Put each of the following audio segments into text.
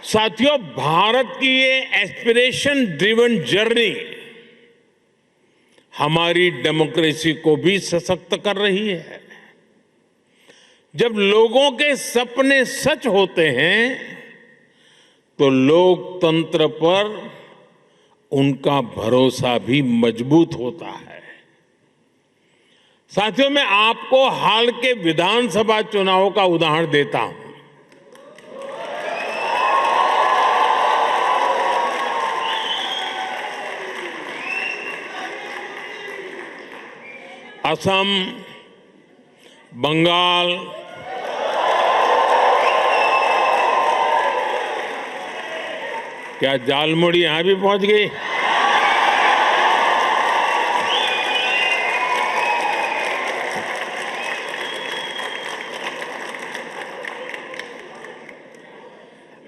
साथियों, भारत की ये एस्पिरेशन ड्रिवन जर्नी हमारी डेमोक्रेसी को भी सशक्त कर रही है। जब लोगों के सपने सच होते हैं तो लोकतंत्र पर उनका भरोसा भी मजबूत होता है। साथियों, मैं आपको हाल के विधानसभा चुनाव का उदाहरण देता हूं। असम, बंगाल, क्या झालमुड़ी यहां भी पहुंच गई?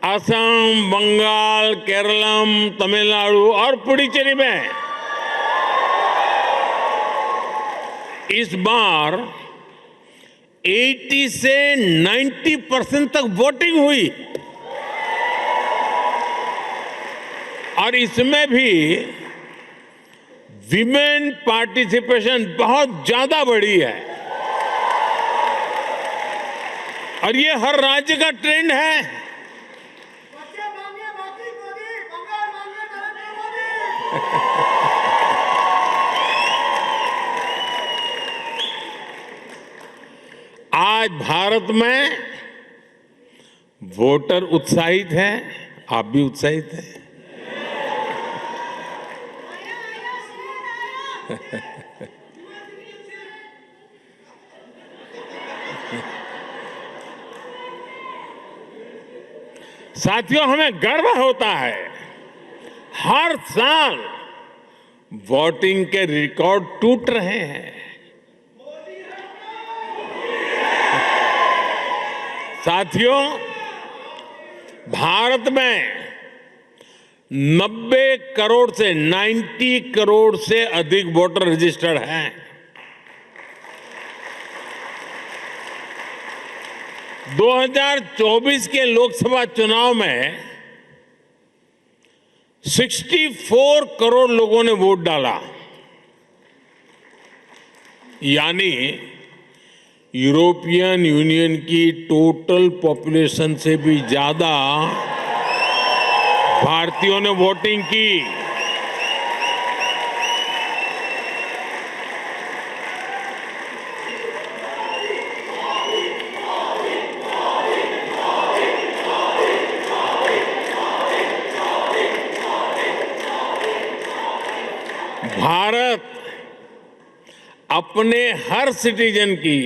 असम, बंगाल, केरलम, तमिलनाडु और पुडुचेरी में इस बार 80 से 90% तक वोटिंग हुई और इसमें भी विमेन पार्टिसिपेशन बहुत ज्यादा बढ़ी है और ये हर राज्य का ट्रेंड है। आज भारत में वोटर उत्साहित हैं, आप भी उत्साहित हैं। साथियों, हमें गर्व होता है हर साल वोटिंग के रिकॉर्ड टूट रहे हैं। साथियों, भारत में 90 करोड़ से 90 करोड़ से अधिक वोटर रजिस्टर्ड हैं। - 2024 के लोकसभा चुनाव में 64 करोड़ लोगों ने वोट डाला, यानी यूरोपियन यूनियन की टोटल पॉपुलेशन से भी ज्यादा भारतीयों ने वोटिंग की। भारत अपने हर सिटीजन की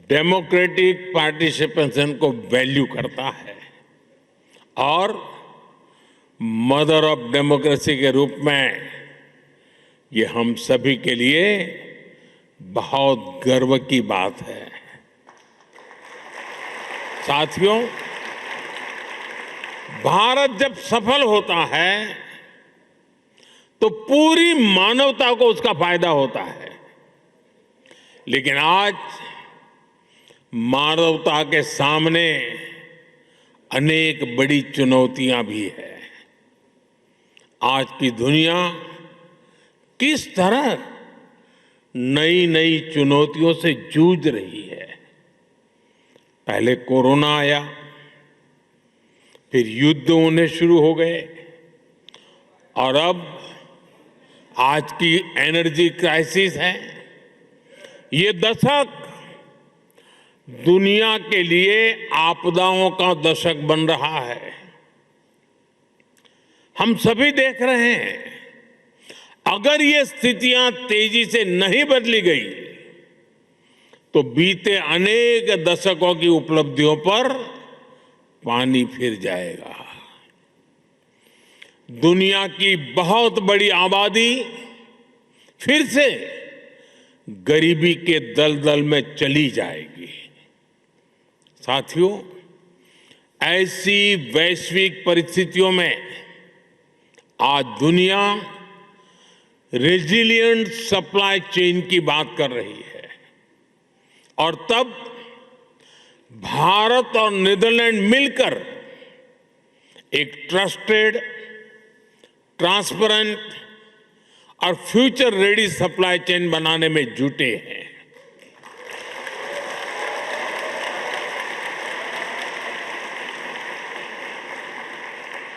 डेमोक्रेटिक पार्टिसिपेशन को वैल्यू करता है और मदर ऑफ डेमोक्रेसी के रूप में ये हम सभी के लिए बहुत गर्व की बात है। साथियों, भारत जब सफल होता है तो पूरी मानवता को उसका फायदा होता है, लेकिन आज मानवता के सामने अनेक बड़ी चुनौतियां भी है। आज की दुनिया किस तरह नई नई चुनौतियों से जूझ रही है। पहले कोरोना आया, फिर युद्ध होने शुरू हो गए और अब आज की एनर्जी क्राइसिस है। ये दशक दुनिया के लिए आपदाओं का दशक बन रहा है। हम सभी देख रहे हैं, अगर ये स्थितियां तेजी से नहीं बदली गई तो बीते अनेक दशकों की उपलब्धियों पर पानी फिर जाएगा। दुनिया की बहुत बड़ी आबादी फिर से गरीबी के दलदल में चली जाएगी। साथियों, ऐसी वैश्विक परिस्थितियों में आज दुनिया रेजिलिएंट सप्लाई चेन की बात कर रही है और तब भारत और नीदरलैंड मिलकर एक ट्रस्टेड, ट्रांसपेरेंट और फ्यूचर रेडी सप्लाई चेन बनाने में जुटे हैं।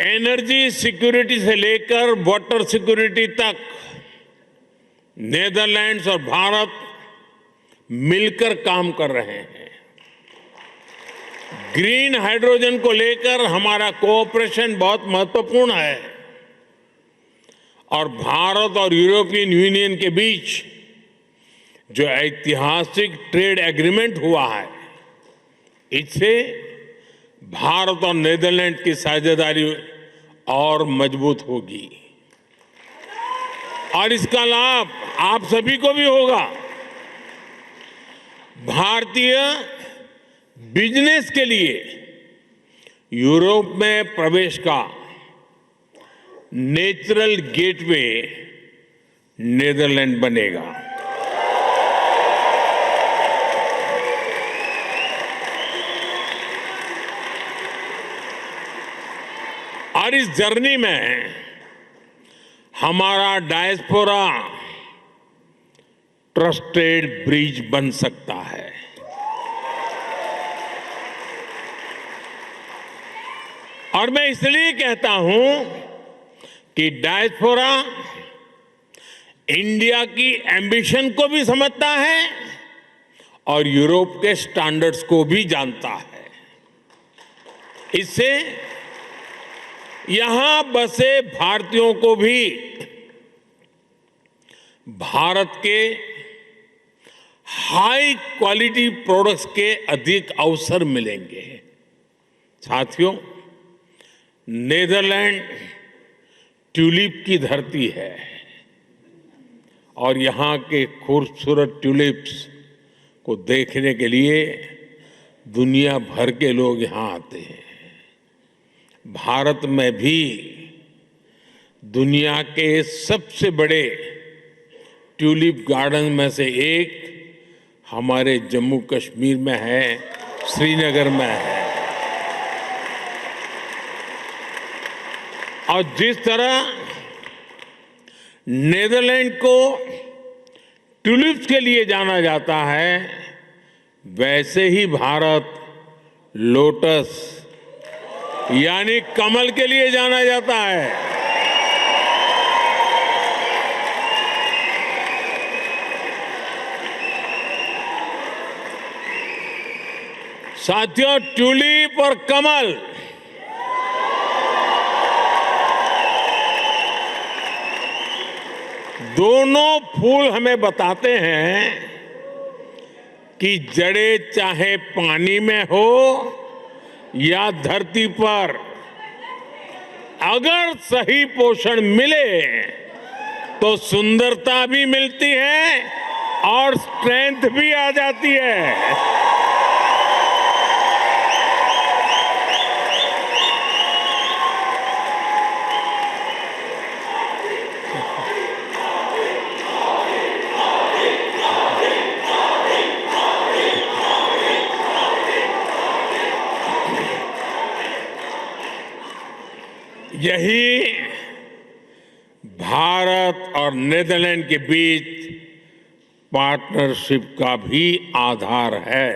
एनर्जी सिक्योरिटी से लेकर वाटर सिक्योरिटी तक नेदरलैंड्स और भारत मिलकर काम कर रहे हैं। ग्रीन हाइड्रोजन को लेकर हमारा कोऑपरेशन बहुत महत्वपूर्ण है और भारत और यूरोपियन यूनियन के बीच जो ऐतिहासिक ट्रेड एग्रीमेंट हुआ है, इससे भारत और नीदरलैंड की साझेदारी और मजबूत होगी और इसका लाभ आप सभी को भी होगा। भारतीय बिजनेस के लिए यूरोप में प्रवेश का नेचुरल गेटवे नीदरलैंड बनेगा। और इस जर्नी में हमारा डायस्पोरा ट्रस्टेड ब्रिज बन सकता है। और मैं इसलिए कहता हूं कि डायस्पोरा इंडिया की एंबिशन को भी समझता है और यूरोप के स्टैंडर्ड्स को भी जानता है। इससे यहां बसे भारतीयों को भी भारत के हाई क्वालिटी प्रोडक्ट्स के अधिक अवसर मिलेंगे। साथियों, नीदरलैंड ट्यूलिप की धरती है और यहां के खूबसूरत ट्यूलिप्स को देखने के लिए दुनिया भर के लोग यहां आते हैं। भारत में भी दुनिया के सबसे बड़े ट्यूलिप गार्डन में से एक हमारे जम्मू कश्मीर में है, श्रीनगर में है। और जिस तरह नीदरलैंड को ट्यूलिप्स के लिए जाना जाता है, वैसे ही भारत लोटस यानी कमल के लिए जाना जाता है। साथियों, ट्यूलिप और कमल दोनों फूल हमें बताते हैं कि जड़ें चाहे पानी में हो या धरती पर, अगर सही पोषण मिले तो सुंदरता भी मिलती है और स्ट्रेंथ भी आ जाती है। यही भारत और नीदरलैंड के बीच पार्टनरशिप का भी आधार है।